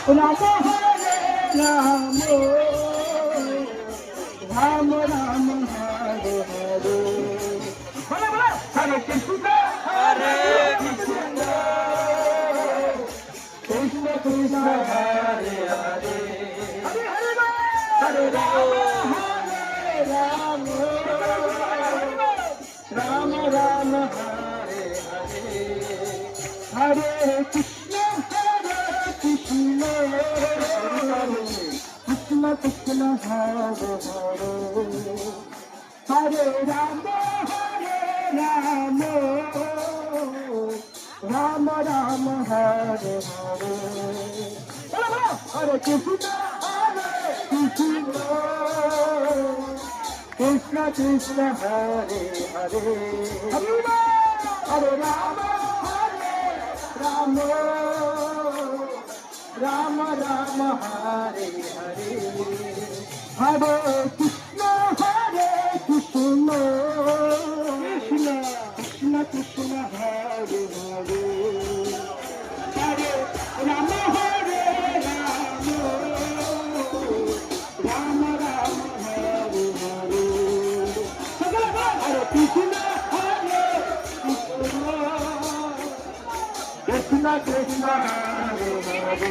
রাম হরে রাম, রাম রাম হরে হরে। বলো বলো, হরে কৃষ্ণ হরে কৃষ্ণ, কৃষ্ণ কৃষ্ণ হরে হরে, হরে হরে হরে রাম হরে রাম, রাম রাম হরে হরে, হরে কৃষ্ণ কৃষ্ণ, কৃষ্ণ কৃষ্ণ হরে হরে, হরে রাম রাম, রাম রাম হরে হরে। হরে কৃষ্ণ কৃষ্ণ, কৃষ্ণ কৃষ্ণ হরে হরে, হরে রাম রাম, রাম রাম হরে হরে, হরে কৃষ্ণ কৃষ্ণ, কৃষ্ণ কৃষ্ণ কৃষ্ণ হরে হরে, হরে রাম রাম, রাম রাম হরে হরে, হরে কৃষ্ণ কৃষ্ণ, কৃষ্ণ কৃষ্ণ হরে হরে।